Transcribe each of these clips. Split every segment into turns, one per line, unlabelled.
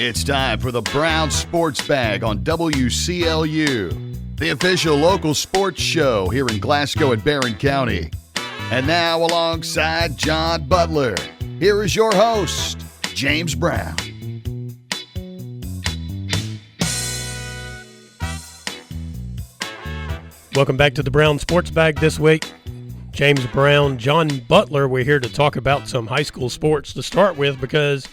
It's time for the Brown Sports Bag on WCLU, the official local sports show here in Glasgow and Barron County. And now, alongside John Butler, here is your host, James Brown.
Welcome back to the Brown Sports Bag this week. James Brown, John Butler. We're here to talk about some high school sports to start with because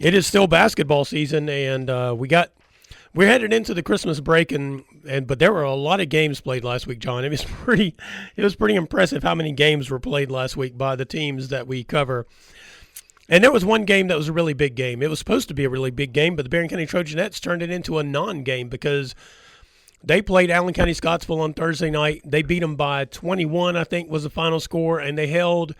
it is still basketball season, and we're headed into the Christmas break, but there were a lot of games played last week, John. It was pretty impressive how many games were played last week by the teams that we cover. And there was one game that was a really big game. It was supposed to be a really big game, but the Barron County Trojanettes turned it into a non-game because they played Allen County Scottsville on Thursday night. They beat them by 21, I think, was the final score, and they held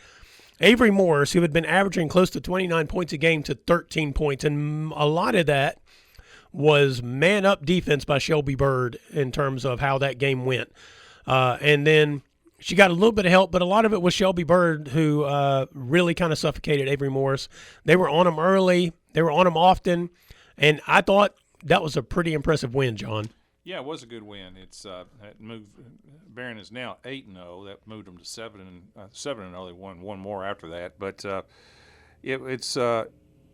Avery Morris, who had been averaging close to 29 points a game, to 13 points. And a lot of that was man-up defense by Shelby Bird in terms of how that game went. And then she got a little bit of help, but a lot of it was Shelby Bird who really kind of suffocated Avery Morris. They were on him early. They were on him often. And I thought that was a pretty impressive win, John.
Yeah, it was a good win. It's moved. Barron is now 8-0. That moved them to 7-0. They won one more after that. But it's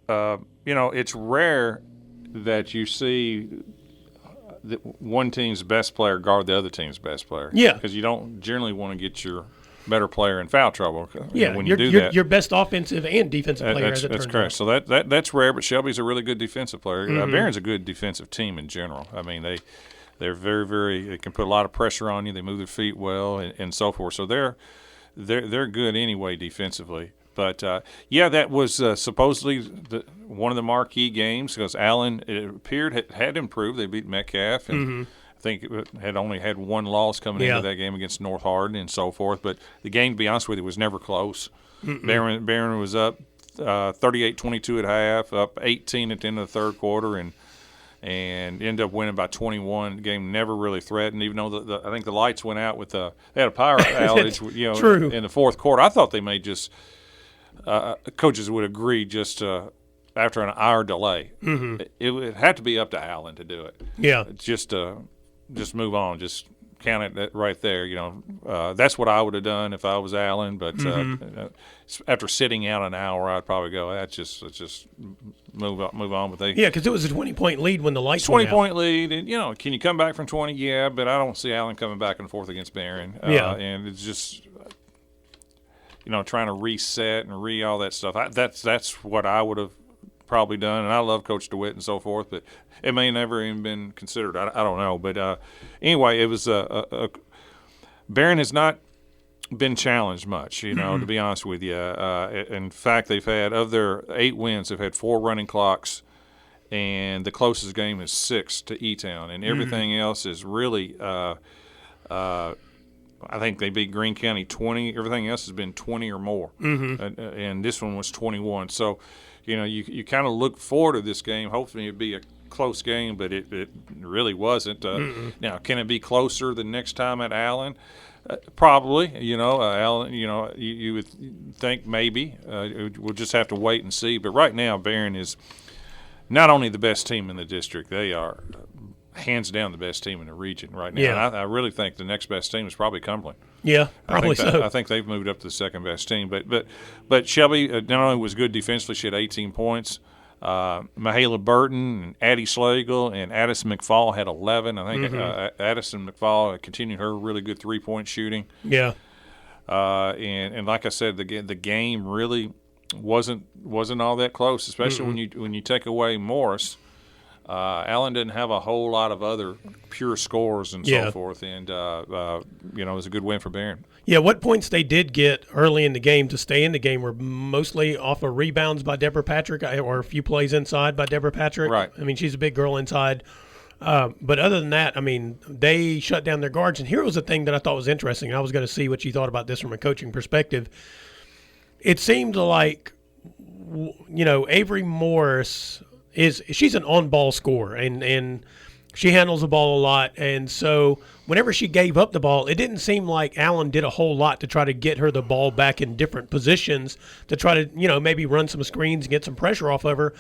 it's rare that you see one team's best player guard the other team's best player.
Yeah,
because you don't generally want to get your better player in foul trouble.
Yeah,
when you do that,
your best offensive and defensive player.
That's correct. So that's rare. But Shelby's a really good defensive player. Mm-hmm. Barron's a good defensive team in general. I mean, They're very, very. They can put a lot of pressure on you. They move their feet well, and so forth. So they're good anyway defensively. But that was supposedly one of the marquee games because Allen, it appeared, had improved. They beat Metcalf, and I think it had only had one loss coming into that game against North Hardin and so forth. But the game, to be honest with you, was never close. Barron was up 38-22 at half, up 18 at the end of the third quarter, and ended up winning by 21. The game never really threatened, even though I think the lights went out with they had a power outage,
True.
In the fourth quarter. I thought they may just coaches would agree just after an hour delay. Mm-hmm. It had to be up to Allen to do it. Yeah, just move on, just count it right there. That's what I would have done if I was Allen. But after sitting out an hour, I'd probably go, let's just move on. But
because it was a 20-point lead when the lights
20-point lead, and can you come back from 20? Yeah, but I don't see Allen coming back and forth against Barron. And it's just trying to reset and all that stuff. That's what I would have probably done. And I love Coach DeWitt and so forth, but it may never even been considered. I don't know. But anyway, it was Barron has not been challenged much, to be honest with you. In fact, they've had, of their 8 wins, they've had 4 running clocks, and the closest game is 6 to E-Town. And everything else is really I think they beat Greene County 20. Everything else has been 20 or more. And this one was 21. So, you kind of look forward to this game. Hopefully it'd be a close game, but it really wasn't. Now, can it be closer the next time at Allen? Probably. Allen, you would think maybe. We'll just have to wait and see. But right now, Barron is not only the best team in the district, they are hands down the best team in the region right now. Yeah. And I really think the next best team is probably Cumberland.
Yeah, probably so.
I think they've moved up to the second best team. But Shelby not only was good defensively, she had 18 points. Mahala Burton and Addie Slagle and Addison McFall had 11. I think Addison McFall continued her really good three-point shooting.
Yeah.
And like I said, the game really wasn't all that close, especially when you take away Morris. Allen didn't have a whole lot of other pure scores and so forth, and it was a good win for Barron.
Yeah, what points they did get early in the game to stay in the game were mostly off of rebounds by Deborah Patrick or a few plays inside by Deborah Patrick.
Right.
I mean, she's a big girl inside. But other than that, I mean, they shut down their guards. And here was the thing that I thought was interesting. I was going to see what you thought about this from a coaching perspective. It seemed like, Avery Morris – she's an on-ball scorer, and she handles the ball a lot. And so whenever she gave up the ball, it didn't seem like Allen did a whole lot to try to get her the ball back in different positions to try to, maybe run some screens and get some pressure off of her.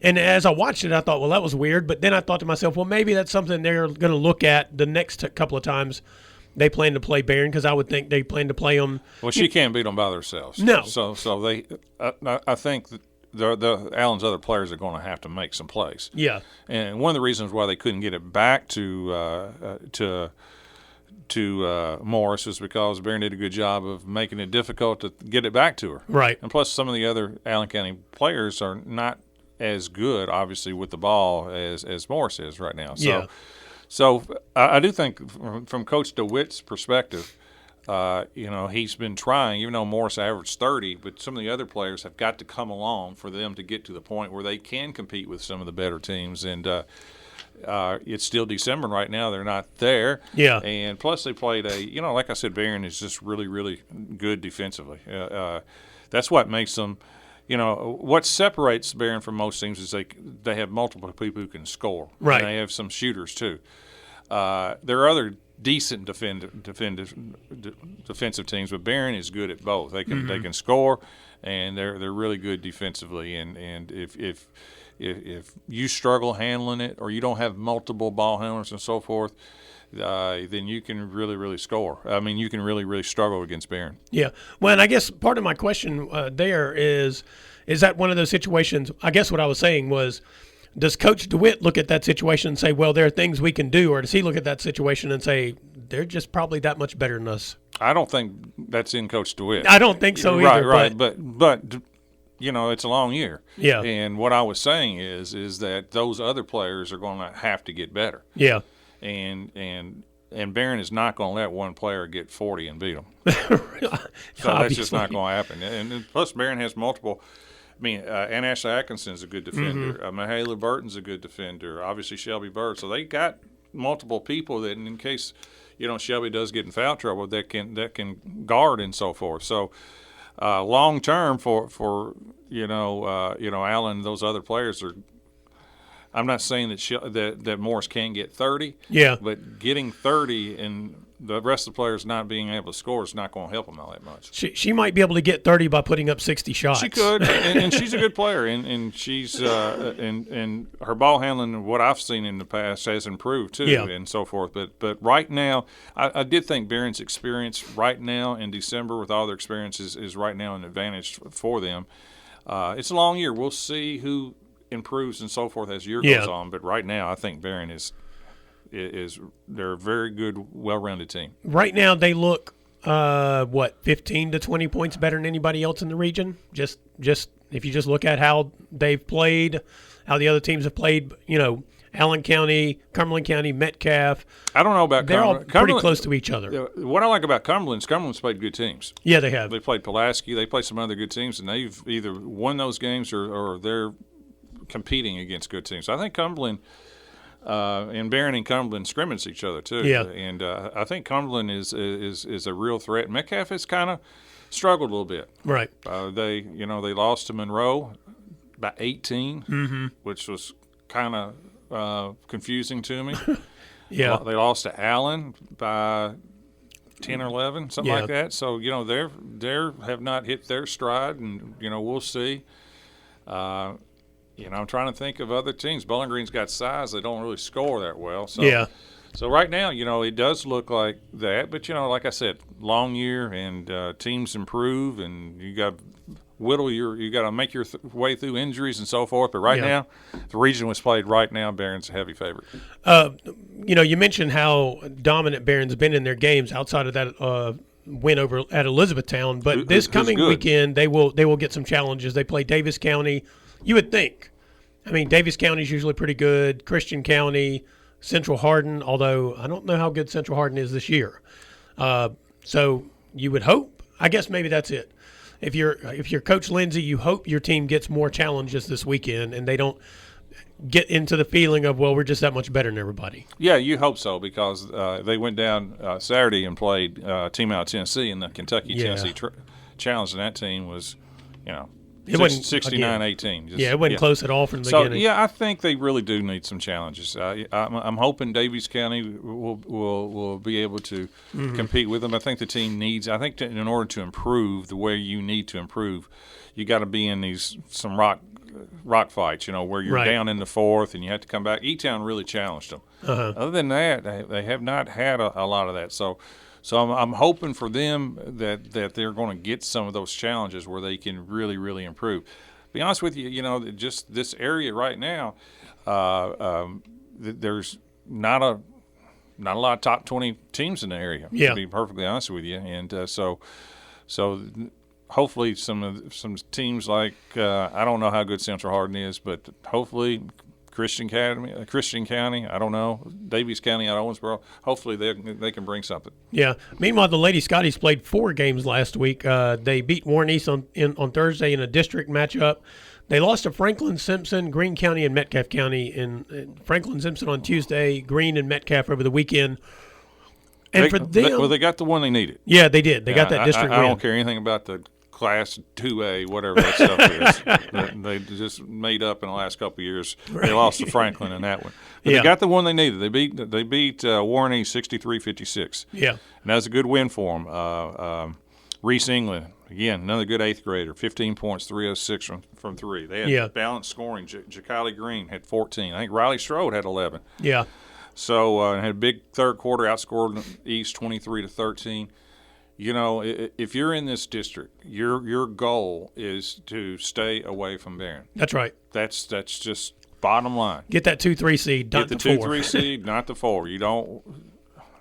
And as I watched it, I thought, well, that was weird. But then I thought to myself, well, maybe that's something they're going to look at the next couple of times they plan to play Barron, because I would think they plan to play them.
Well, she can't beat them by themselves.
No.
So they, I think the Allen's other players are going to have to make some plays.
Yeah.
And one of the reasons why they couldn't get it back to Morris is because Barron did a good job of making it difficult to get it back to her.
Right.
And plus, some of the other Allen County players are not as good, obviously, with the ball as Morris is right now. So,
Yeah.
So I do think from Coach DeWitt's perspective, he's been trying, even though Morris averaged 30, but some of the other players have got to come along for them to get to the point where they can compete with some of the better teams. And it's still December right now. They're not there.
Yeah.
And plus they played like I said, Barron is just really, really good defensively. That's what makes them, what separates Barron from most teams is they have multiple people who can score.
Right.
And they have some shooters too. There are other decent defensive teams, but Barron is good at both. They can score, and they're really good defensively. And if you struggle handling it, or you don't have multiple ball handlers and so forth, then you can really, really score. I mean, you can really, really struggle against Barron.
Yeah. Well, and I guess part of my question there is that one of those situations? I guess what I was saying was, does Coach DeWitt look at that situation and say, well, there are things we can do, or does he look at that situation and say, they're just probably that much better than us?
I don't think that's in Coach DeWitt.
I don't think so either.
Right. But it's a long year.
Yeah.
And what I was saying is that those other players are going to have to get better.
Yeah.
And Barron is not going to let one player get 40 and beat them. So that's just not going to happen. And plus, Barron has multiple. I mean, Ann Ashley Atkinson is a good defender. Mahala Burton's a good defender. Obviously, Shelby Bird. So they got multiple people that, in case Shelby does get in foul trouble, that can guard and so forth. So long term for Allen and those other players are. I'm not saying that Morris can't get 30.
Yeah.
But getting 30 and the rest of the players not being able to score is not going to help them all that much.
She might be able to get 30 by putting up 60 shots.
She could, and she's a good player, and she's and her ball handling, what I've seen in the past, has improved too, and so forth. But right now, I did think Barron's experience right now in December with all their experiences is right now an advantage for them. It's a long year. We'll see who improves and so forth as the year goes on. But right now, I think Barron is they're a very good, well-rounded team.
Right now, they look 15 to 20 points better than anybody else in the region. Just if you just look at how they've played, how the other teams have played. Allen County, Cumberland County, Metcalf.
I don't know about
they're
Cumberland.
all pretty close to each other.
What I like about Cumberland's played good teams.
Yeah, they have.
They played Pulaski. They played some other good teams, and they've either won those games or they're competing against good teams. So I think Cumberland and Barron and Cumberland scrimmage each other too.
Yeah.
And I think Cumberland is a real threat. Metcalf has kind of struggled a little bit.
Right.
They lost to Monroe by 18, which was kind of confusing to me.
Yeah.
They lost to Allen by 10 or 11, something like that. So they have not hit their stride, and we'll see. I'm trying to think of other teams. Bowling Green's got size; they don't really score that well. So, So right now, it does look like that. But like I said, long year, and teams improve, and you got whittle you got to make your way through injuries and so forth. But right now, the region was played right now. Barron's a heavy favorite.
You mentioned how dominant Barron's been in their games outside of that win over at Elizabethtown. But this coming weekend, they will get some challenges. They play Davis County. You would think. I mean, Davis County is usually pretty good. Christian County, Central Hardin, although I don't know how good Central Hardin is this year. So you would hope. I guess maybe that's it. If you're Coach Lindsay, you hope your team gets more challenges this weekend and they don't get into the feeling of, well, we're just that much better than everybody.
Yeah, you hope so, because they went down Saturday and played a team out of Tennessee in the Kentucky-Tennessee challenge, and that team was, it wasn't 69-18.
It wasn't close at all from the beginning.
So I think they really do need some challenges. I'm hoping Davies County will be able to compete with them. I think the team needs. I think in order to improve the way you need to improve, you got to be in some rock rock fights, where you're
Right.
down in the fourth and you have to come back. E-Town really challenged them. Other than that, they have not had a lot of that. So I'm hoping for them that they're going to get some of those challenges where they can really, really improve. To be honest with you, just this area right now, there's not a lot of top 20 teams in the area.
Yeah.
To be perfectly honest with you, and so hopefully some teams like I don't know how good Central Hardin is, but hopefully Christian County, I don't know, Davies County out of Owensboro, hopefully they can bring something.
Yeah. Meanwhile, the Lady Scotties played 4 games last week. They beat Warren East on Thursday in a district matchup. They lost to Franklin Simpson, Greene County, and Metcalfe County. And Franklin Simpson on Tuesday, Greene and Metcalfe over the weekend. And for them,
they got the one they needed.
Yeah, they did. They got that district win.
I don't care anything about the Class 2A, whatever that stuff is. They just made up in the last couple of years.
Right.
They lost to Franklin in that one. But they got the one they needed. They beat Warren East 63-56.
Yeah.
And that was a good win for them. Reese England, again, another good 8th grader, 15 points, 306 from 3. They had balanced scoring. Jacali Green had 14. I think Riley Strode had 11.
Yeah.
So had a big third quarter, outscored East 23-13. If you're in this district, your goal is to stay away from Barron.
That's right.
That's just bottom line.
Get that 2-3 seed, not
Get
the
the
4.
2-3 seed, not the 4. You don't.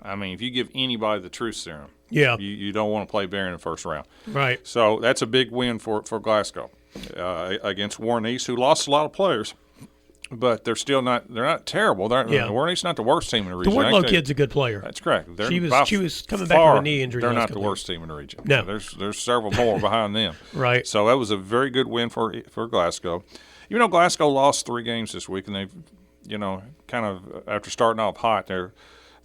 I mean, if you give anybody the truth serum, you don't want to play Barron in the first round.
Right.
So that's a big win for Glasgow against Warren East, who lost a lot of players. But they're still not. They're not terrible. Warren East's not the worst team in the region.
The Wardlow kid's a good player.
That's correct.
She was coming back from a knee injury.
They're not the worst team in the region.
No.
There's several more behind them.
Right.
So that was a very good win for Glasgow. Glasgow lost 3 games this week, and they've kind of after starting off hot, I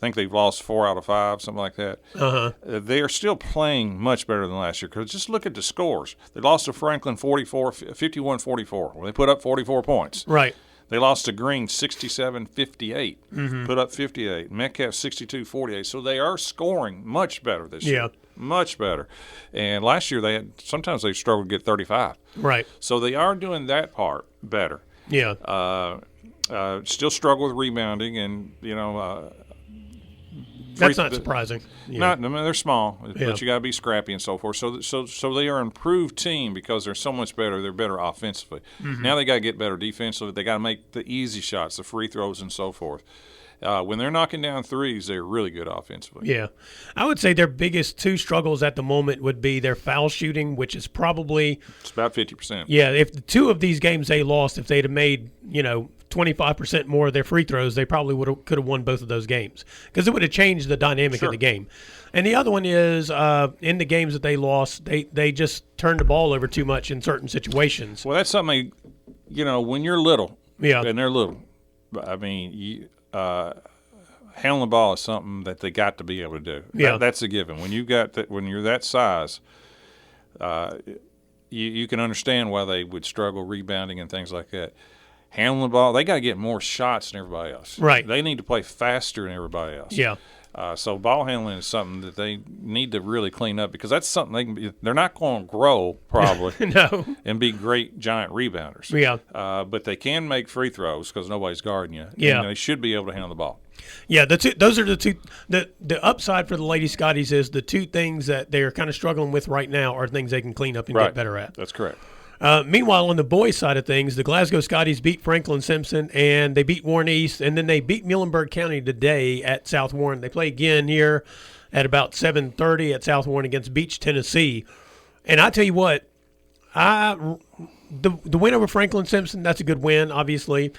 think they've lost 4 out of 5, something like that. They are still playing much better than last year because just look at the scores. They lost to Franklin 51-44. Well, they put up 44 points.
Right.
They lost to Greene 67-58, put up 58. Metcalfe 62-48. So they are scoring much better this year. Much better. And last year sometimes they struggled to get 35.
Right.
So they are doing that part better.
Yeah.
Still struggle with rebounding and
that's not surprising.
Yeah. They're small, but you got to be scrappy and so forth. So they are an improved team because they're so much better. They're better offensively. Now they got to get better defensively. They got to make the easy shots, the free throws, and so forth. When they're knocking down threes, they're really good offensively.
Yeah. I would say their biggest 2 struggles at the moment would be their foul shooting, which is probably –
it's about 50%.
Yeah, if the 2 of these games they lost, if they'd have made, 25% more of their free throws, they probably could have won both of those games because it would have changed the dynamic of the game. And the other one is in the games that they lost, they just turned the ball over too much in certain situations.
Well, that's something, when you're little and they're little, I mean, handling the ball is something that they got to be able to do. That's a given. When you're that size, you can understand why they would struggle rebounding and things like that. Handling the ball, they got to get more shots than everybody else.
Right.
They need to play faster than everybody else.
Yeah.
So ball handling is something that they need to really clean up because that's something they're not going to grow probably
No.
and be great giant rebounders.
Yeah.
But they can make free throws because nobody's guarding you.
Yeah.
And they should be able to handle the ball.
Yeah, those are the 2. The upside for the Lady Scotties is the 2 things that they're kind of struggling with right now are things they can clean up and get better at.
That's correct.
Meanwhile, on the boys' side of things, the Glasgow Scotties beat Franklin Simpson, and they beat Warren East, and then they beat Muhlenberg County today at South Warren. They play again here at about 7:30 at South Warren against Beach, Tennessee. And I tell you what, the win over Franklin Simpson, that's a good win, obviously.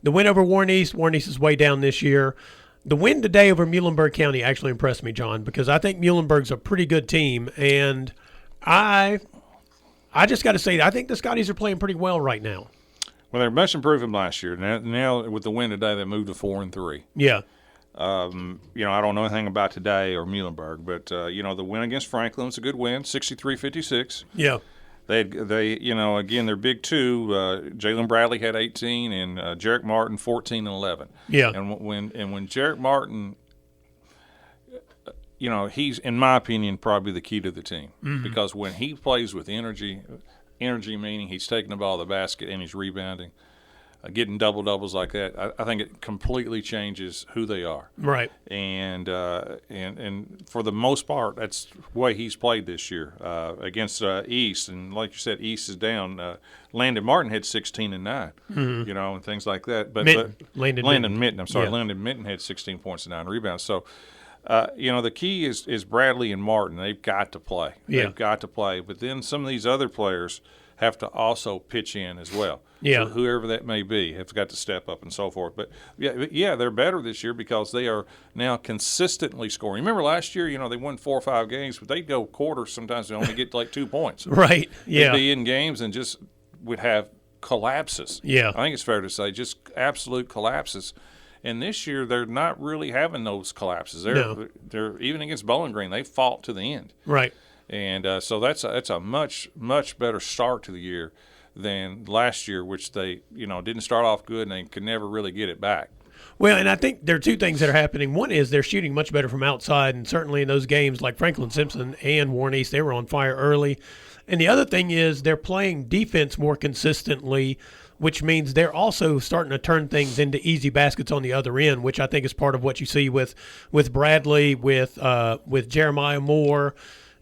The win over Warren East is way down this year. The win today over Muhlenberg County actually impressed me, John, because I think Muhlenberg's a pretty good team, and I just got to say, I think the Scotties are playing pretty well right now.
Well, they're much improved from last year. Now with the win today, they moved to 4-3.
Yeah.
I don't know anything about today or Muhlenberg, but the win against Franklin was a good win, 63-56.
Yeah.
They again, their big 2, Jalen Bradley had 18 and Jarek Martin 14 and 11.
Yeah.
And when Jarek Martin, he's, in my opinion, probably the key to the team because when he plays with energy, energy, meaning he's taking the ball to the basket and he's rebounding. Getting double-doubles like that, I think it completely changes who they are.
Right.
And for the most part, that's the way he's played this year against East. And like you said, East is down. Landon Martin had 16 and 9, and things like that. But Landon Mitten. I'm sorry, Landon Mitten had 16 points and 9 rebounds. So, the key is Bradley and Martin. They've got to play.
Yeah.
They've got to play. But then some of these other players have to also pitch in as well.
Yeah.
So whoever that may be have got to step up and so forth. But, they're better this year because they are now consistently scoring. Remember last year, they won 4 or 5 games, but they'd go quarters sometimes and only get like 2 points.
Right, yeah.
They'd be in games and just would have collapses.
Yeah.
I think it's fair to say just absolute collapses. And this year they're not really having those collapses. They're even against Bowling Green, they fought to the end.
Right.
And so that's a much, much better start to the year than last year, which they, didn't start off good and they could never really get it back.
Well, and I think there are 2 things that are happening. One is they're shooting much better from outside, and certainly in those games like Franklin Simpson and Warren East, they were on fire early. And the other thing is they're playing defense more consistently, which means they're also starting to turn things into easy baskets on the other end, which I think is part of what you see with Bradley, with Jeremiah Moore,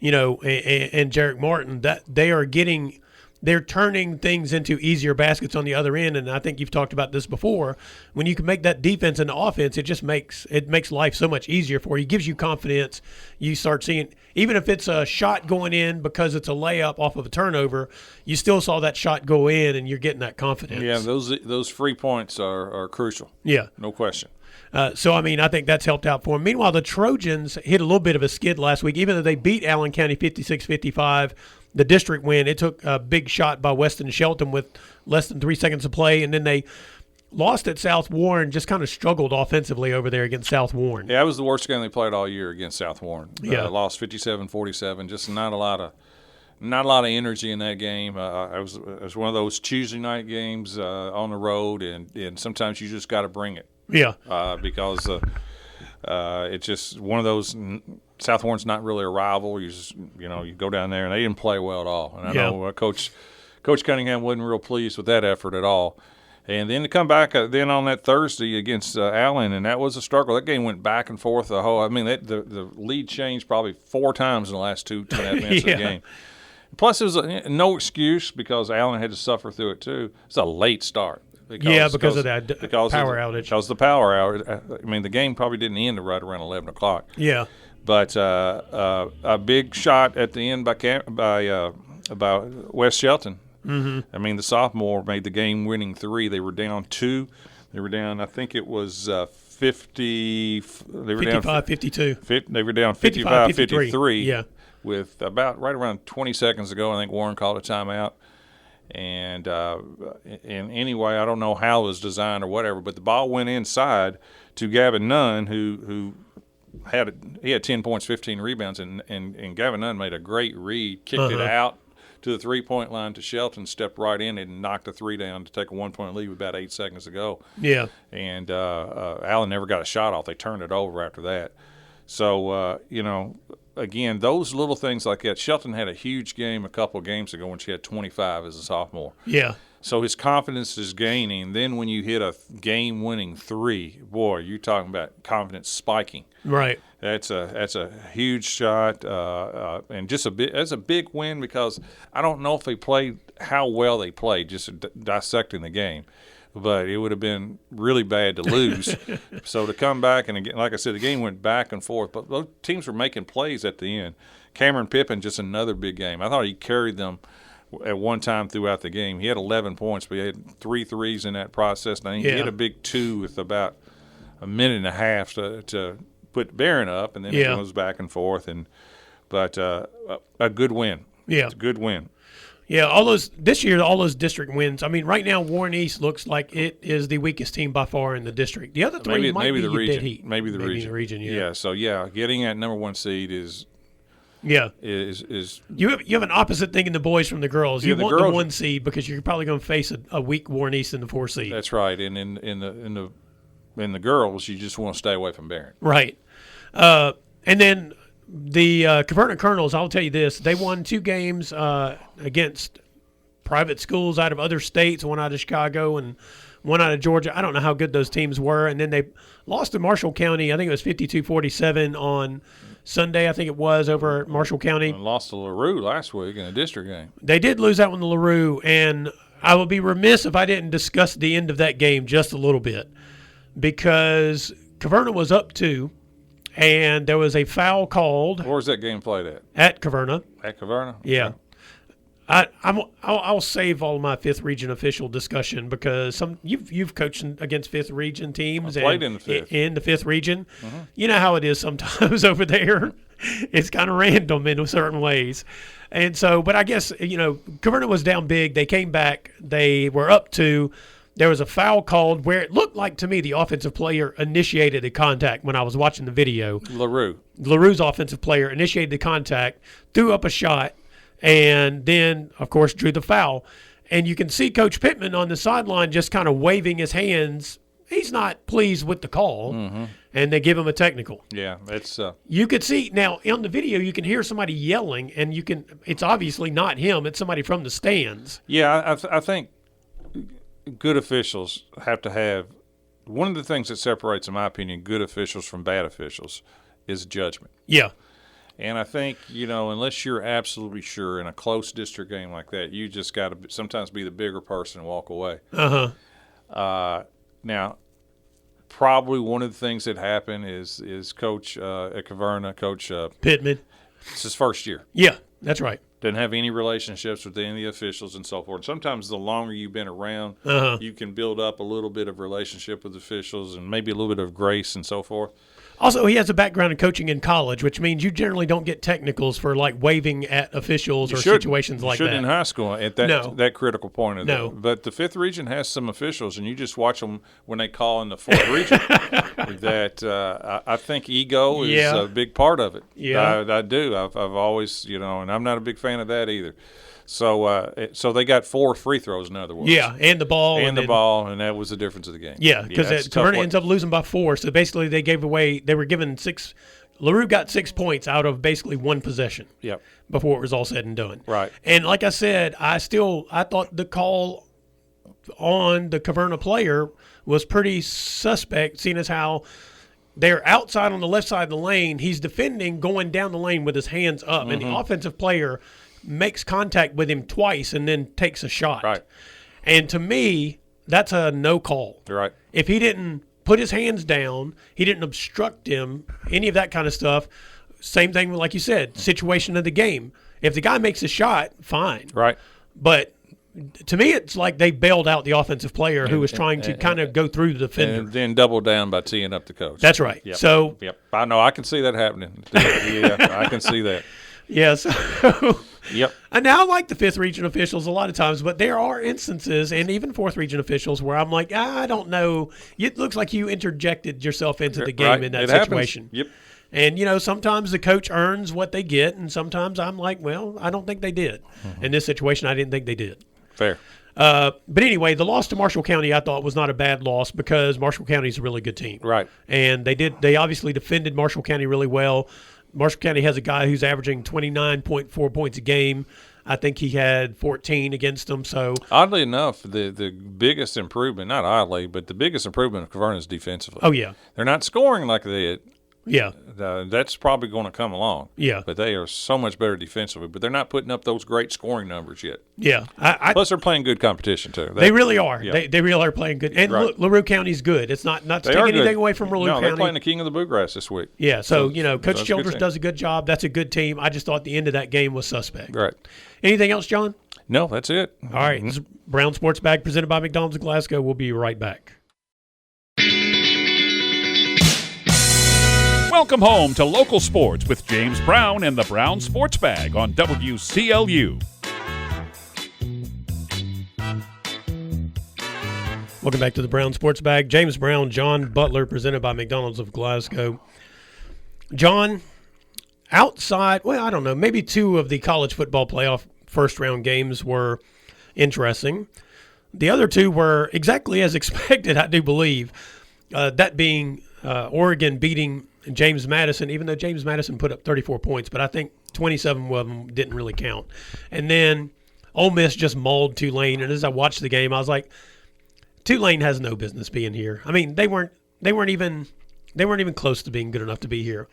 and Jarek Martin, that they're turning things into easier baskets on the other end. And I think you've talked about this before. When you can make that defense into offense, it makes life so much easier for you. It gives you confidence. You start seeing, even if it's a shot going in because it's a layup off of a turnover, you still saw that shot go in and you're getting that confidence.
Yeah, those free points are crucial.
Yeah.
No question.
So, I think that's helped out for them. Meanwhile, the Trojans hit a little bit of a skid last week. Even though they beat Allen County 56-55, the district win, it took a big shot by Weston Shelton with less than 3 seconds to play, and then they lost at South Warren, just kind of struggled offensively over there against South Warren.
Yeah, it was the worst game they played all year against South Warren.
Yeah.
Lost 57-47, just not a lot of energy in that game. It was one of those Tuesday night games on the road, and sometimes you just got to bring it.
Yeah.
Because it's just one of those. South Warren's not really a rival. You just you go down there and they didn't play well at all. And I know Coach Cunningham wasn't real pleased with that effort at all. And then to come back then on that Thursday against Allen, and that was a struggle. That game went back and forth the lead changed probably 4 times in the last 2.5 minutes of the game. Plus, it was no excuse because Allen had to suffer through it too. It's a late start.
Because of that power outage.
Because the power outage. The game probably didn't end right around 11 o'clock.
Yeah.
But a big shot at the end by Wes Shelton.
Mm-hmm.
The sophomore made the game-winning 3. They were down 2. They were down, I think it was 50. They were
55-52.
They were down 55-53.
Yeah.
With about right around 20 seconds ago, I think Warren called a timeout. And anyway, I don't know how it was designed or whatever, but the ball went inside to Gavin Nunn, who had 10 points, 15 rebounds, and Gavin Nunn made a great read, kicked it out to the 3-point line to Shelton, stepped right in and knocked a 3 down to take a 1-point lead with about 8 seconds to go.
Yeah.
And Allen never got a shot off. They turned it over after that. So, again, those little things like that. Shelton had a huge game a couple of games ago when she had 25 as a sophomore.
Yeah.
So his confidence is gaining. Then when you hit a game-winning 3, boy, you're talking about confidence spiking.
Right.
That's a huge shot, and that's a big win because I don't know if they played how well they played, just dissecting the game. But it would have been really bad to lose. So to come back, and again, like I said, the game went back and forth. But those teams were making plays at the end. Cameron Pippin, just another big game. I thought he carried them at one time throughout the game. He had 11 points, but he had 3 threes in that process. Now, he hit a big 2 with about a minute and a half to put Barron up, and then it goes back and forth. But a good win.
Yeah.
It's a good win.
Yeah, all those district wins. Right now Warren East looks like it is the weakest team by far in the district. The other 3 might be
the region.
Dead Heat.
Maybe the region.
Yeah.
So getting that number 1 seed is
you have an opposite thing in the boys from the girls. You want the 1 seed because you're probably going to face a weak Warren East in the 4 seed.
That's right. And in the girls, you just want to stay away from Barron.
Right. And then the Caverna Colonels, I'll tell you this, they won 2 games against private schools out of other states, one out of Chicago and one out of Georgia. I don't know how good those teams were. And then they lost to Marshall County. I think it was 52-47 on Sunday, I think it was, over at Marshall County.
And lost to LaRue last week in a district game.
They did lose that one to LaRue, and I would be remiss if I didn't discuss the end of that game just a little bit, because Caverna was up 2, and there was a foul called.
Where's that game played at?
At Caverna.
At Caverna?
Yeah.
Okay.
I'll save all of my Fifth Region official discussion, because you've coached against Fifth Region teams.
I played in the Fifth.
In the Fifth Region.
Mm-hmm.
You know how it is sometimes over there. It's kind of random in certain ways. And so, but I guess, Caverna was down big. They came back. They were up 2. There was a foul called where it looked like to me the offensive player initiated the contact when I was watching the video. LaRue's offensive player initiated the contact, threw up a shot, and then, of course, drew the foul. And you can see Coach Pittman on the sideline just kind of waving his hands. He's not pleased with the call, and they give him a technical.
Yeah, it's
you could see now on the video. You can hear somebody yelling, and it's obviously not him. It's somebody from the stands.
Yeah, I think good officials have to have one of the things that separates, in my opinion, good officials from bad officials is judgment.
Yeah.
And I think, unless you're absolutely sure in a close district game like that, you just got to sometimes be the bigger person and walk away. Now, probably one of the things that happened is Coach at Caverna, Coach
Pittman.
It's his first year.
Yeah, that's right.
Doesn't have any relationships with any of the officials and so forth. And sometimes the longer you've been around, you can build up a little bit of relationship with officials and maybe a little bit of grace and so forth.
Also, he has a background in coaching in college, which means you generally don't get technicals for like waving at officials or situations like that.
You shouldn't in high school at that critical point of
no.
that. But the Fifth Region has some officials, and you just watch them when they call in the Fourth Region. That I think ego is a big part of it.
Yeah,
I do. I've always, and I'm not a big fan of that either. So they got 4 free throws, in other words.
Yeah, and the ball.
And that was the difference of the game.
Yeah, because Caverna ends up losing by 4. So basically they were given 6. LaRue got 6 points out of basically one possession.
Yep.
Before it was all said and done.
Right.
And like I said, I thought the call on the Caverna player was pretty suspect, seeing as how they're outside on the left side of the lane. He's defending, going down the lane with his hands up, and the offensive player makes contact with him twice and then takes a shot.
Right.
And to me, that's a no call.
Right.
If he didn't put his hands down, he didn't obstruct him, any of that kind of stuff. Same thing, like you said, situation of the game. If the guy makes a shot, fine.
Right.
But to me, it's like they bailed out the offensive player who was trying to kind of go through the defender.
And then double down by teeing up the coach.
That's right.
Yep.
So.
Yep. I know. I can see that happening. Yeah, I can see that.
Yes.
Yep.
And now I like the Fifth Region officials a lot of times, but there are instances, and even Fourth Region officials, where I'm like, I don't know. It looks like you interjected yourself into the game in that situation.
Happens. Yep.
And, sometimes the coach earns what they get, and sometimes I'm like, well, I don't think they did. In this situation, I didn't think they did.
Fair.
But anyway, the loss to Marshall County I thought was not a bad loss, because Marshall County is a really good team.
Right.
And they obviously defended Marshall County really well. Marshall County has a guy who's averaging 29.4 points a game. I think he had 14 against them. So
oddly enough, the biggest improvement, not oddly, but the biggest improvement of Caverna is defensively.
Oh, yeah.
They're not scoring like they did.
Yeah.
That's probably going to come along.
Yeah.
But they are so much better defensively. But they're not putting up those great scoring numbers yet.
Yeah.
Plus, they're playing good competition, too.
They really are.
Yeah.
They really are playing good. And look, LaRue County's good. It's not to take anything away from LaRue County.
No, they're playing the king of the bluegrass this week.
Yeah. So Coach Childress does a good job. That's a good team. I just thought the end of that game was suspect.
Right.
Anything else, John?
No, that's it.
All right. This is Brown Sports Bag presented by McDonald's of Glasgow. We'll be right back.
Welcome home to Local Sports with James Brown and the Brown Sports Bag on WCLU.
Welcome back to the Brown Sports Bag. James Brown, John Butler, presented by McDonald's of Glasgow. John, outside, I don't know, maybe 2 of the college football playoff first-round games were interesting. The other 2 were exactly as expected, I do believe, that being Oregon beating James Madison, even though James Madison put up 34 points, but I think 27 of them didn't really count. And then Ole Miss just mauled Tulane, and as I watched the game, I was like, Tulane has no business being here. I mean, they weren't even close to being good enough to be here.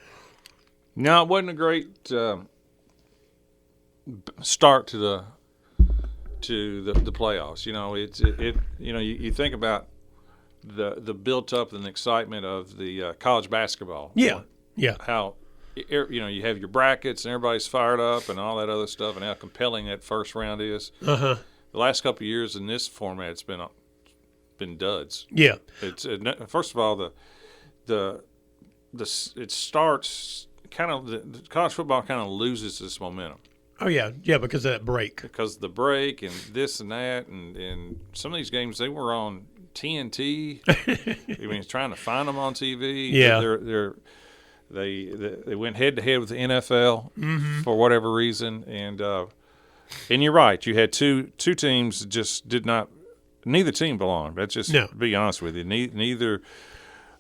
No, it wasn't a great start to the playoffs. You know, you think about the built up and excitement of the college basketball.
Yeah.
How you have your brackets and everybody's fired up and all that other stuff, and how compelling that first round is. The last couple of years in this format, it's been duds.
Yeah.
It's first of all it starts kind of the college football kind of loses its momentum.
Oh yeah, because of that break.
Because of the break and this and that, and some of these games they were on TNT. I mean, trying to find them on TV.
Yeah.
They went head to head with the NFL for whatever reason, and you're right. You had two teams that just did not. Neither team belonged. Let's just be honest with you. Neither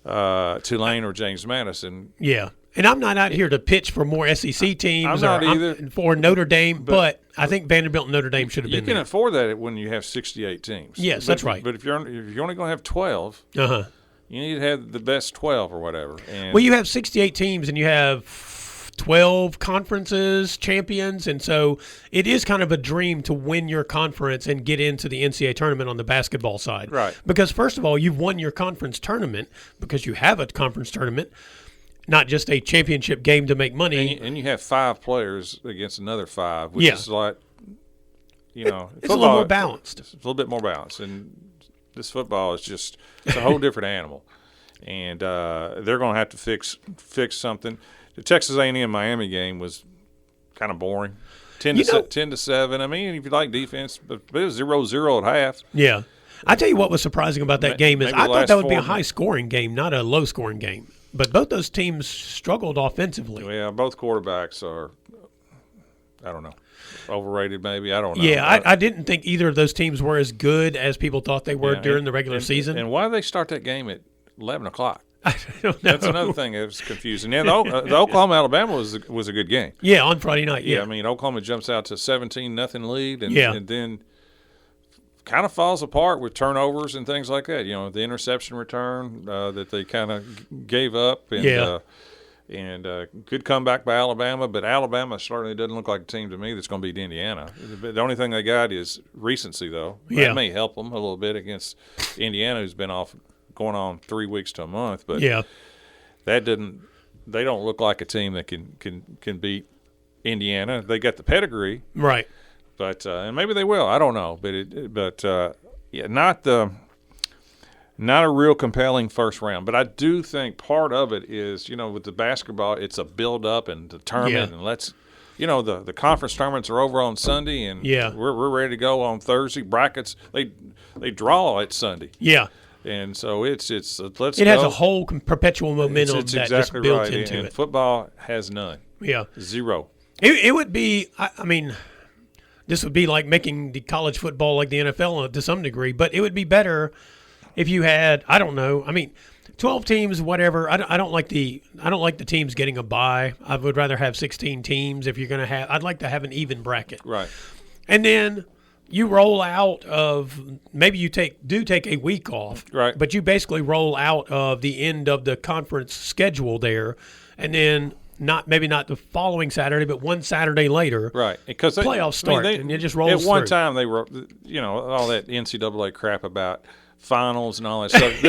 Tulane or James Madison.
Yeah. And I'm not out here to pitch for more SEC teams.
I'm not either.
For Notre Dame, but I think Vanderbilt and Notre Dame should have been there.
You can afford that when you have 68 teams.
Yes, that's right.
But if you're only going to have 12, you need to have the best 12 or whatever. And
well, you have 68 teams and you have 12 conferences, champions, and so it is kind of a dream to win your conference and get into the NCAA tournament on the basketball side.
Right.
Because, first of all, you've won your conference tournament because you have a conference tournament. Not just a championship game to make money.
And you have 5 players against another 5, which is like, it's
a little more balanced.
It's a little bit more balanced. And this football is it's a whole different animal. And they're going to have to fix something. The Texas A&M Miami game was kind of boring. 10 to 7. I mean, if you like defense, but it was 0-0 at half.
Yeah. I tell you what was surprising about that game is I thought that would be a high-scoring game, not a low-scoring game. But both those teams struggled offensively.
Yeah, both quarterbacks are, I don't know, overrated maybe. I don't know.
Yeah, I didn't think either of those teams were as good as people thought they were during the regular season.
And why did they start that game at 11 o'clock?
I don't know.
That's another thing that was confusing. Yeah, the Oklahoma-Alabama was a good game.
Yeah, on Friday night, yeah.
I mean, Oklahoma jumps out to 17-0 lead, and then kind of falls apart with turnovers and things like that. The interception return that they kind of gave up, and good comeback by Alabama. But Alabama certainly doesn't look like a team to me that's going to beat Indiana. The only thing they got is recency, though. That may help them a little bit against Indiana, who's been off going on 3 weeks to a month. But that didn't. They don't look like a team that can beat Indiana. They got the pedigree,
right?
But and maybe they will. I don't know. But not a real compelling first round. But I do think part of it is, with the basketball, it's a build up and the tournament, and the conference tournaments are over on Sunday, and we're ready to go on Thursday. Brackets they draw at Sunday.
Yeah.
And so let's
it
go.
has a whole perpetual momentum
it's
that
exactly
just built
right.
into
and
it.
Football has none.
Yeah.
0.
It would be, I mean, this would be like making the college football like the NFL to some degree, but it would be better if you had, I don't know, 12 teams, whatever. I don't like the teams getting a bye. I would rather have 16 teams if you're going to have. I'd like to have an even bracket.
Right.
And then you roll out of maybe you take a week off.
Right.
But you basically roll out of the end of the conference schedule there, and then maybe not the following Saturday, but one Saturday later.
Right. Because
playoffs start, and it just rolls
At one
through.
time they were, all that NCAA crap about finals and all that stuff.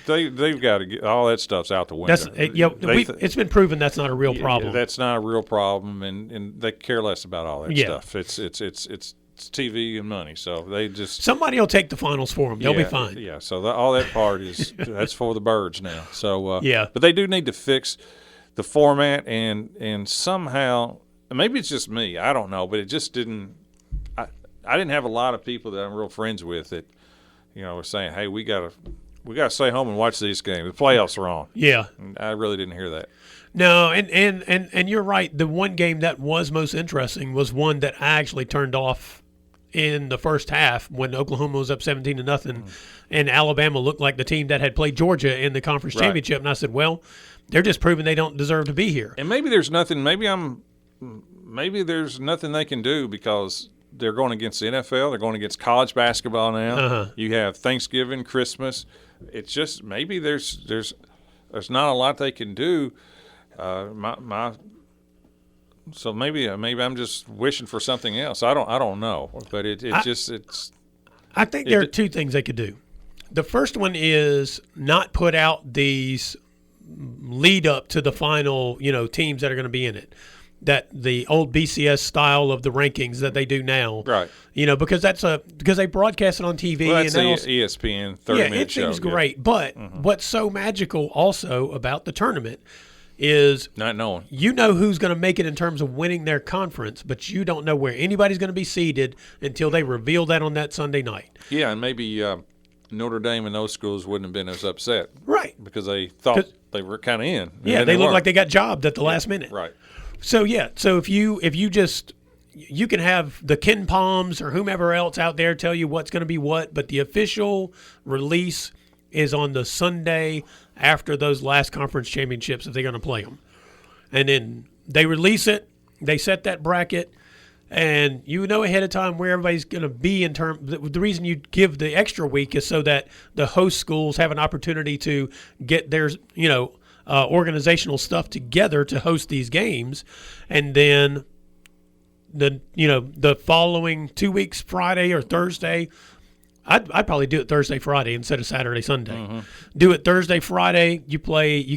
They've got to get all that stuff's out the window.
It's been proven that's not a real problem.
That's not a real problem, and they care less about all that stuff. It's TV and money, so they just
somebody will take the finals for them. They'll be fine.
Yeah. So all that part that's for the birds now. So
but
they do need to fix the format and somehow maybe it's just me. I don't know, but it just didn't. I didn't have a lot of people that I'm real friends with that. We're saying, hey, we gotta stay home and watch these games. The playoffs are on.
Yeah,
and I really didn't hear that.
No, and you're right. The one game that was most interesting was one that I actually turned off in the first half when Oklahoma was up 17-0, and Alabama looked like the team that had played Georgia in the conference championship. And I said, well, they're just proving they don't deserve to be here.
And maybe there's nothing. Maybe there's nothing they can do because they're going against the NFL. They're going against college basketball now. You have Thanksgiving, Christmas. It's just maybe there's not a lot they can do. So maybe I'm just wishing for something else. I don't know, but
I think there are two things they could do. The first one is not put out these lead up to the final, teams that are going to be in it. That the old BCS style of the rankings that they do now,
right?
Because because they broadcast it on TV.
Well, that's the ESPN 30-minute show.
It seems great. But what's so magical also about the tournament is
not knowing.
You know who's going to make it in terms of winning their conference, but you don't know where anybody's going to be seated until they reveal that on that Sunday night.
Yeah, and maybe Notre Dame and those schools wouldn't have been as upset,
right?
Because they thought they were kind of in.
Yeah, they looked like they got jobbed at the last minute,
right?
So if you just you can have the Ken Palms or whomever else out there tell you what's going to be what, but the official release is on the Sunday after those last conference championships if they're going to play them. And then they release it, they set that bracket, and you know ahead of time where everybody's going to be in terms. The reason you give the extra week is so that the host schools have an opportunity to get their, organizational stuff together to host these games. And then the following 2 weeks, Friday or Thursday, I'd probably do it Thursday, Friday instead of Saturday, Sunday. Do it Thursday, Friday. You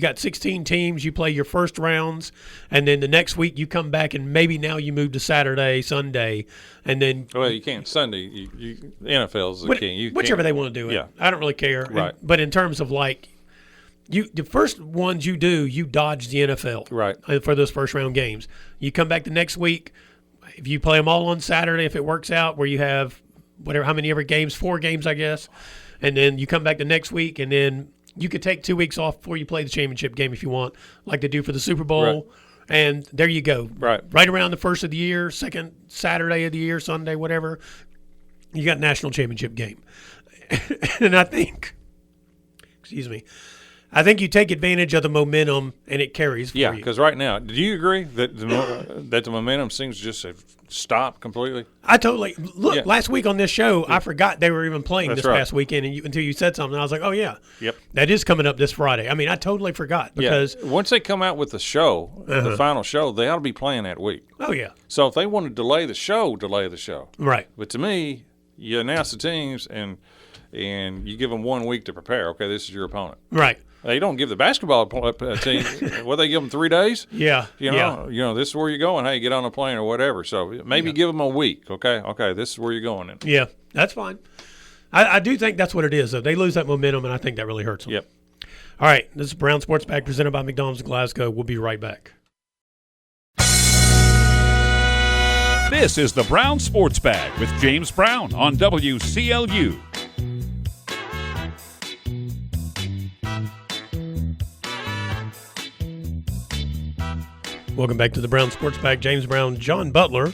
got 16 teams. You play your first rounds, and then the next week you come back, and maybe now you move to Saturday, Sunday, and then.
Well, you can't Sunday. The NFL's the king.
Whichever they want to do it.
Yeah.
I don't really care.
Right.
But in terms of the first ones you do, you dodge the NFL.
Right.
For those first round games, you come back the next week. If you play them all on Saturday, if it works out, where you have. How many ever games? 4 games, I guess. And then you come back the next week, and then you could take 2 weeks off before you play the championship game if you want, like they do for the Super Bowl.
Right.
And there you go.
Right
around the first of the year, second Saturday of the year, Sunday, whatever, you got national championship game. And I think you take advantage of the momentum, and it carries for you.
Yeah, because right now, do you agree that the momentum seems to just have stopped completely?
I totally – look, last week on this show, I forgot they were even playing this past weekend until you said something. I was like, oh, yeah.
Yep.
That is coming up this Friday. I mean, I totally forgot because –
once they come out with the show, the final show, they ought to be playing that week.
Oh, yeah.
So if they want to delay the show, delay the show.
Right.
But to me, you announce the teams and you give them 1 week to prepare. Okay, this is your opponent.
Right.
They don't give the basketball team. They give them 3 days?
Yeah.
This is where you're going. Hey, get on a plane or whatever. So maybe give them a week. Okay, this is where you're going.
Yeah, that's fine. I do think that's what it is, though. They lose that momentum, and I think that really hurts them.
Yep.
All right, this is Brown Sports Bag presented by McDonald's of Glasgow. We'll be right back.
This is the Brown Sports Bag with James Brown on WCLU.
Welcome back to the Brown Sports Bag. James Brown, John Butler,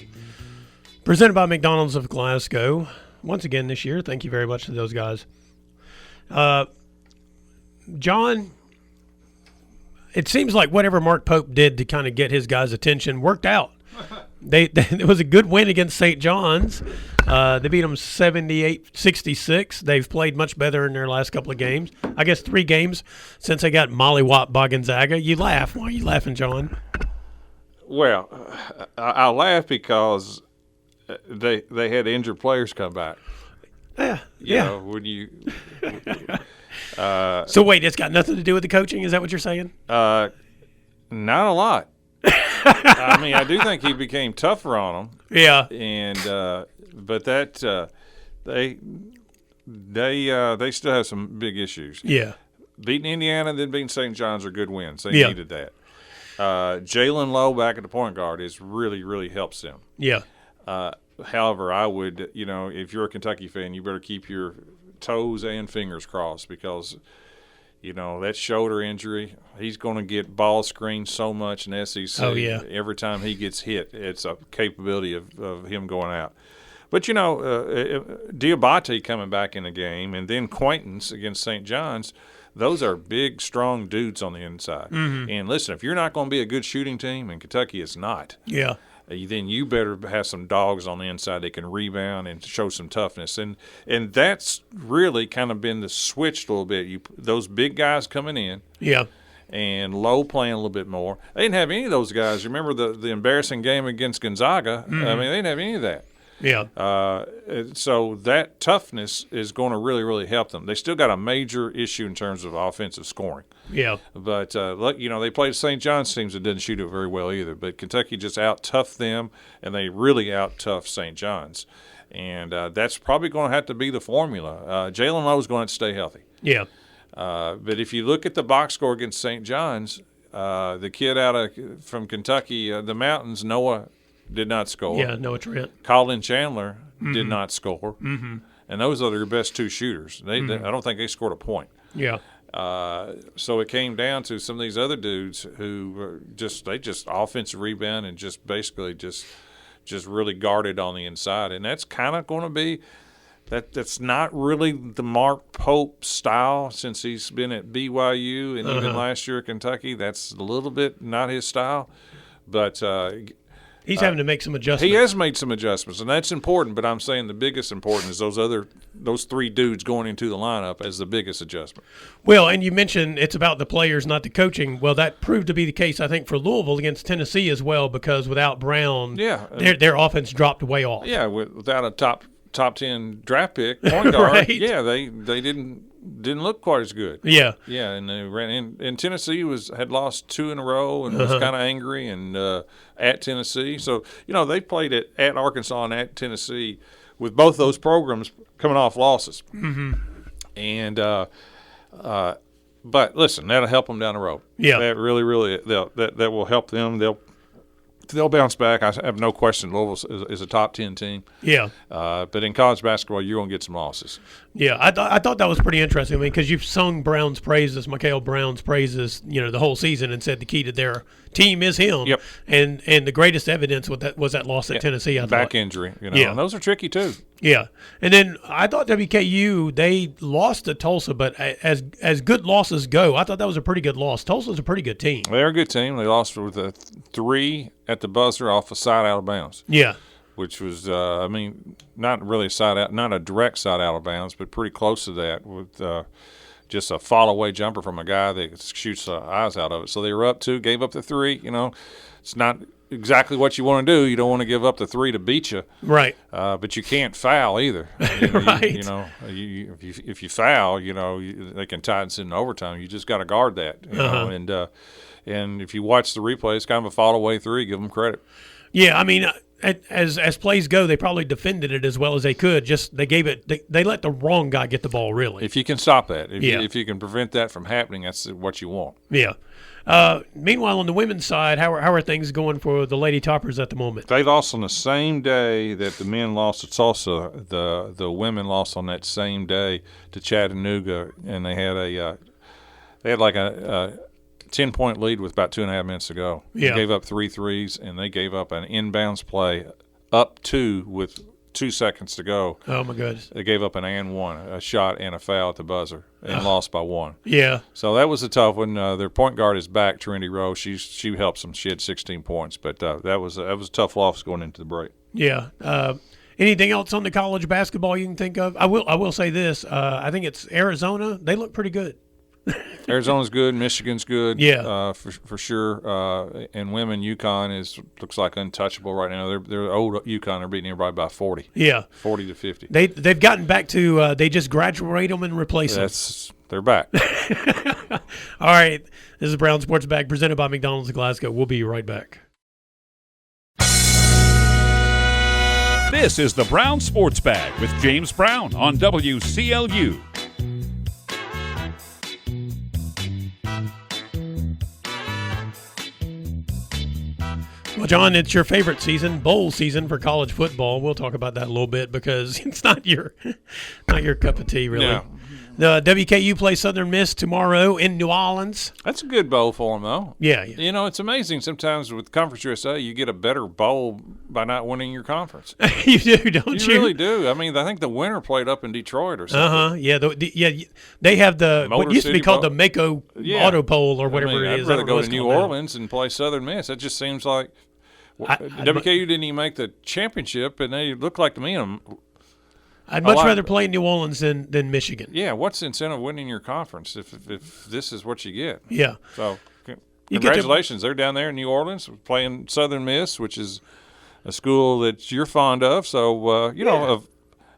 presented by McDonald's of Glasgow. Once again this year, thank you very much to those guys. John, it seems like whatever Mark Pope did to kind of get his guys' attention worked out. It was a good win against St. John's. They beat them 78-66. They've played much better in their last couple of games. I guess 3 games since they got mollywopped by Gonzaga. You laugh. Why are you laughing, John?
Well, I laugh because they had injured players come back.
Yeah.
You know, when you.
So wait, it's got nothing to do with the coaching? Is that what you're saying?
Not a lot. I mean, I do think he became tougher on them.
Yeah.
And but that they still have some big issues.
Yeah.
Beating Indiana, then beating St. John's are good wins. They needed that. Jalen Lowe back at the point guard is really helps them.
Yeah.
However, I would, if you're a Kentucky fan, you better keep your toes and fingers crossed because, that shoulder injury, he's going to get ball screened so much in SEC.
Oh, yeah.
Every time he gets hit, it's a capability of him going out. But, Diabate coming back in the game and then Quaintance against St. John's, those are big, strong dudes on the inside. Mm-hmm. And listen, if you're not going to be a good shooting team, and Kentucky is not, then you better have some dogs on the inside that can rebound and show some toughness. And that's really kind of been the switch a little bit. Those big guys coming in.
Yeah.
And Lowe playing a little bit more. They didn't have any of those guys. Remember the embarrassing game against Gonzaga? I mean, they didn't have any of that.
Yeah.
So that toughness is going to really, really help them. They still got a major issue in terms of offensive scoring.
Yeah.
But, they played St. John's teams that didn't shoot it very well either. But Kentucky just out-toughed them, and they really out-toughed St. John's. And that's probably going to have to be the formula. Jalen Lowe's going to stay healthy.
Yeah.
But if you look at the box score against St. John's, the kid from Kentucky, the mountains, Noah, did not score.
Yeah, Noah Trent.
Colin Chandler did not score. Mm-hmm. And those are their best two shooters. I don't think they scored a point.
Yeah.
So it came down to some of these other dudes who were just offensive rebound and just basically just really guarded on the inside. And that's kind of going to be that's not really the Mark Pope style since he's been at BYU and even last year at Kentucky. That's a little bit not his style. But
he's having to make some adjustments.
He has made some adjustments, and that's important. But I'm saying the biggest important is those three dudes going into the lineup as the biggest adjustment.
Well, and you mentioned it's about the players, not the coaching. Well, that proved to be the case, I think, for Louisville against Tennessee as well, because without Brown, their offense dropped way off.
Yeah, without a top 10 draft pick point guard,
right.
Yeah, they didn't look quite as good.
Yeah,
yeah, and they ran in. And Tennessee had lost 2 in a row and was kind of angry and at Tennessee. So they played at Arkansas and at Tennessee with both those programs coming off losses. Mm-hmm. And but listen, that'll help them down the road.
Yeah,
that really that will help them. They'll bounce back. I have no question Louisville is a top 10 team.
Yeah.
But in college basketball, you're going to get some losses.
Yeah, I thought that was pretty interesting. I mean, because you've sung Brown's praises, Mikael Brown's praises, the whole season, and said the key to their team is him.
Yep.
And the greatest evidence was that loss at Tennessee. I thought.
Back injury.
Yeah.
And those are tricky too.
Yeah. And then I thought WKU, they lost to Tulsa, but as good losses go, I thought that was a pretty good loss. Tulsa's a pretty good team.
They're a good team. They lost with a 3 at the buzzer off a side out of bounds.
Yeah.
Which was, not really not a direct side out of bounds, but pretty close to that with just a fall-away jumper from a guy that shoots the eyes out of it. So they were up 2, gave up the 3. It's not exactly what you want to do. You don't want to give up the 3 to beat you.
Right.
But you can't foul either.
Right.
If you foul, they can tie it in overtime. You just got to guard that. And if you watch the replay, it's kind of a fall-away 3. Give them credit.
Yeah, I mean, as plays go, they probably defended it as well as they could. Just they let the wrong guy get the ball. Really,
if you can stop that, if you can prevent that from happening, that's what you want.
Yeah. Meanwhile, on the women's side, how are things going for the Lady Toppers at the moment?
They lost on the same day that the men lost to Tulsa. The women lost on that same day to Chattanooga, and they had a 10-point lead with about 2.5 minutes to go.
Yeah.
They gave up 3 threes, and they gave up an inbounds play up 2 with 2 seconds to go.
Oh, my goodness.
They gave up an and 1, a shot and a foul at the buzzer, and lost by 1.
Yeah.
So that was a tough one. Their point guard is back, Trinity Rowe. She helps them. She had 16 points, but that was a tough loss going into the break.
Yeah. Anything else on the college basketball you can think of? I will say this. I think it's Arizona. They look pretty good.
Arizona's good. Michigan's good.
Yeah,
for sure. And women, UConn looks like untouchable right now. They're old UConn. They're beating everybody by 40.
Yeah,
40 to 50.
They've gotten back to they just graduate them and replace them.
They're back.
All right, this is Brown Sports Bag presented by McDonald's of Glasgow. We'll be right back.
This is the Brown Sports Bag with James Brown on WCLU.
Well, John, it's your favorite season, bowl season for college football. We'll talk about that a little bit because it's not your cup of tea, really.
No.
The WKU plays Southern Miss tomorrow in New Orleans.
That's a good bowl for them, though.
Yeah.
It's amazing sometimes with Conference USA, you get a better bowl by not winning your conference.
You do, don't you?
You really do. I mean, I think the winner played up in Detroit or something.
Yeah. They have what used to be called the Mako Auto Poll or whatever it is.
I'd rather go to New Orleans and play Southern Miss. It just seems like WKU didn't even make the championship, and they look like to me.
I'd much rather play New Orleans than Michigan.
Yeah, what's the incentive of winning your conference if this is what you get?
Yeah.
So congratulations. They're down there in New Orleans playing Southern Miss, which is a school that you're fond of. So,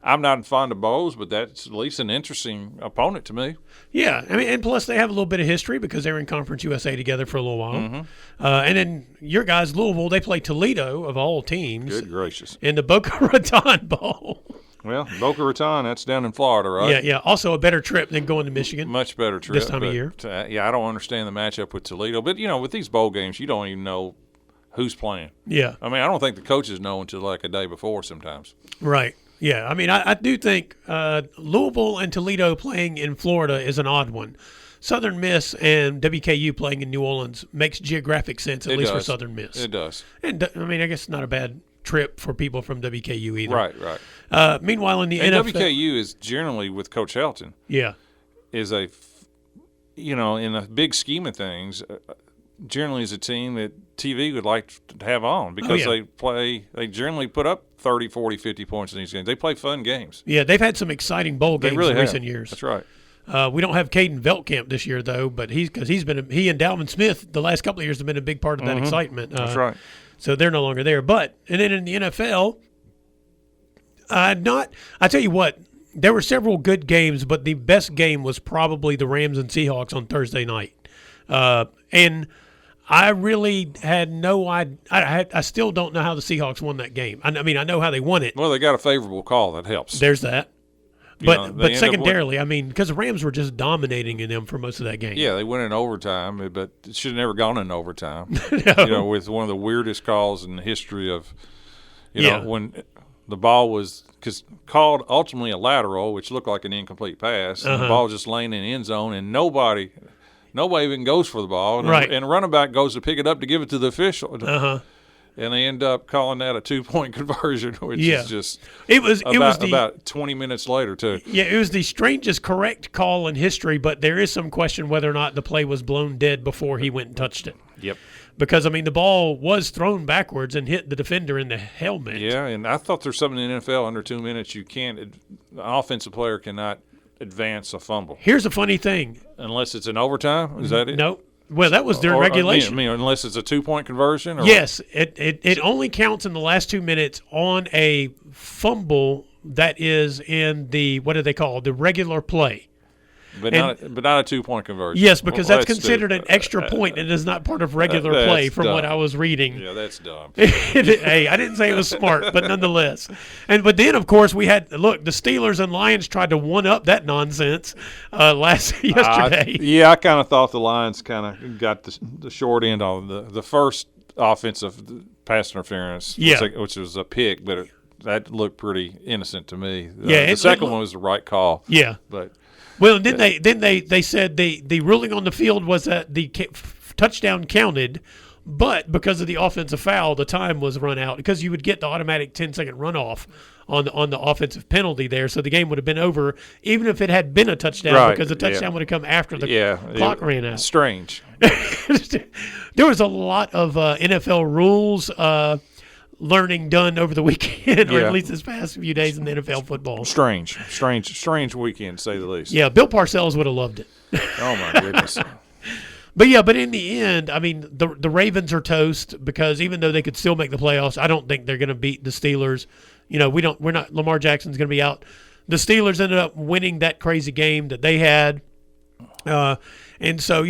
I'm not fond of bowls, but that's at least an interesting opponent to me.
Yeah, I mean, and plus they have a little bit of history because they were in Conference USA together for a little while.
Mm-hmm.
And then your guys, Louisville, they play Toledo of all teams.
Good gracious.
In the Boca Raton Bowl.
Well, Boca Raton, that's down in Florida, right?
Yeah. Also a better trip than going to Michigan.
Much better trip.
This time of year.
I don't understand the matchup with Toledo. But, with these bowl games, you don't even know who's playing.
Yeah.
I mean, I don't think the coaches know until like a day before sometimes.
Right. Yeah. I mean, I do think Louisville and Toledo playing in Florida is an odd one. Southern Miss and WKU playing in New Orleans makes geographic sense, at least for Southern Miss.
It does.
And, I mean, I guess it's not a bad trip for people from WKU either.
Right.
Meanwhile, in the
and
NFL.
WKU is generally, with Coach Helton, is in a big scheme of things, generally is a team that TV would like to have on because they generally put up 30, 40, 50 points in these games. They play fun games.
Yeah, they've had some exciting bowl games in recent years.
That's right.
We don't have Caden Veltkamp this year though, but he and Dalvin Smith the last couple of years have been a big part of that excitement.
That's right.
So they're no longer there. And then in the NFL, I tell you what, there were several good games, but the best game was probably the Rams and Seahawks on Thursday night. And I really had no idea. I still don't know how the Seahawks won that game. I mean, I know how they won it.
Well, they got a favorable call. That helps.
There's that. But secondarily, I mean, because the Rams were just dominating in them for most of that game.
Yeah, they went in overtime, but it should have never gone in overtime.
No.
With one of the weirdest calls in the history of, when the ball was called ultimately a lateral, which looked like an incomplete pass, and the ball was just laying in the end zone, and nobody even goes for the ball. And the running back goes to pick it up to give it to the official. And they end up calling that a 2-point conversion, which is just about 20 minutes later, too.
Yeah, it was the strangest correct call in history, but there is some question whether or not the play was blown dead before he went and touched it.
Yep.
Because, I mean, the ball was thrown backwards and hit the defender in the helmet.
Yeah, and I thought there's something in the NFL under 2 minutes an offensive player cannot advance a fumble.
Here's a funny thing.
Unless it's in overtime? Is that it?
No. Well, that was during regulation.
I mean, unless it's a 2-point conversion?
Yes. It only counts in the last 2 minutes on a fumble that is in the, what do they call it, the regular play.
But not a 2-point conversion.
Yes, because that's considered an extra point and is not part of regular play from what I was reading.
Yeah, that's dumb.
Hey, I didn't say it was smart, but nonetheless. But then, of course, the Steelers and Lions tried to one-up that nonsense yesterday.
I kind of thought the Lions kind of got the short end on the first offensive pass interference, which was a pick, but that looked pretty innocent to me. The second one was the right call.
Yeah.
But –
well, then they said the ruling on the field was that the touchdown counted, but because of the offensive foul, the time was run out because you would get the automatic 10-second runoff on the offensive penalty there, so the game would have been over even if it had been a touchdown because the touchdown would have come after the clock ran out.
Strange.
There was a lot of NFL rules learning done over the weekend, or at least this past few days in the NFL football.
Strange weekend, to say the least.
Yeah, Bill Parcells would have loved it.
Oh, my goodness.
But in the end, I mean, the Ravens are toast because even though they could still make the playoffs, I don't think they're going to beat the Steelers. Lamar Jackson's going to be out. The Steelers ended up winning that crazy game that they had. And so, we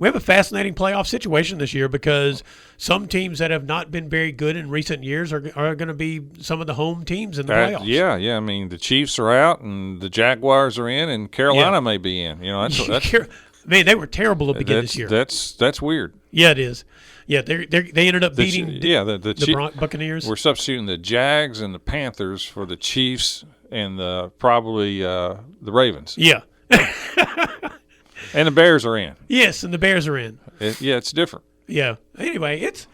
have a fascinating playoff situation this year because some teams that have not been very good in recent years are going to be some of the home teams in the playoffs.
Yeah. I mean, the Chiefs are out and the Jaguars are in and Carolina may be in. That's
man, they were terrible to begin this year.
That's weird.
Yeah, it is. Yeah, they ended up beating the Buccaneers.
We're substituting the Jags and the Panthers for the Chiefs and probably the Ravens.
Yeah.
And the Bears are in.
Yes, and the Bears are in.
It's different.
Yeah. Anyway, it's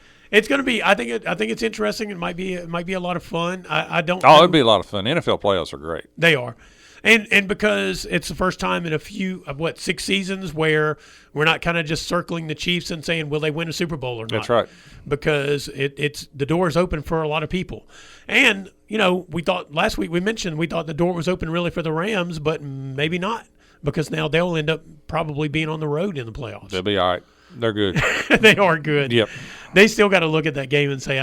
going to be. I think it's interesting. It might be a lot of fun. I don't.
Oh, it'd be a lot of fun. NFL playoffs are great.
They are, And because it's the first time in 6 seasons where we're not kind of just circling the Chiefs and saying, will they win a Super Bowl or not?
That's right.
Because it's the door is open for a lot of people. And, we thought last week we thought the door was open really for the Rams, but maybe not, because now they'll end up probably being on the road in the playoffs.
They'll be all right. They're good.
They are good.
Yep.
They still got to look at that game and say,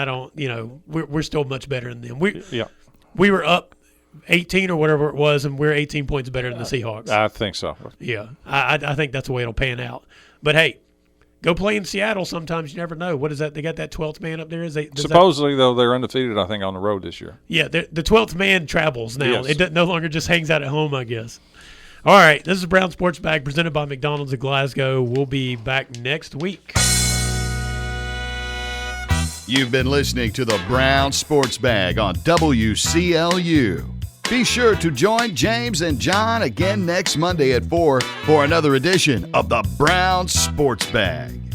we're still much better than them. We were up 18 or whatever it was, and we're 18 points better than the Seahawks.
I think so.
Yeah, I think that's the way it'll pan out. But, hey, go play in Seattle sometimes. You never know. What is that? They got that 12th man up there?
Supposedly, though, they're undefeated, I think, on the road this year.
Yeah, the 12th man travels now.
Yes.
It no longer just hangs out at home, I guess. All right, this is Brown Sports Bag presented by McDonald's of Glasgow. We'll be back next week.
You've been listening to the Brown Sports Bag on WCLU. Be sure to join James and John again next Monday at 4 for another edition of the Brown Sports Bag.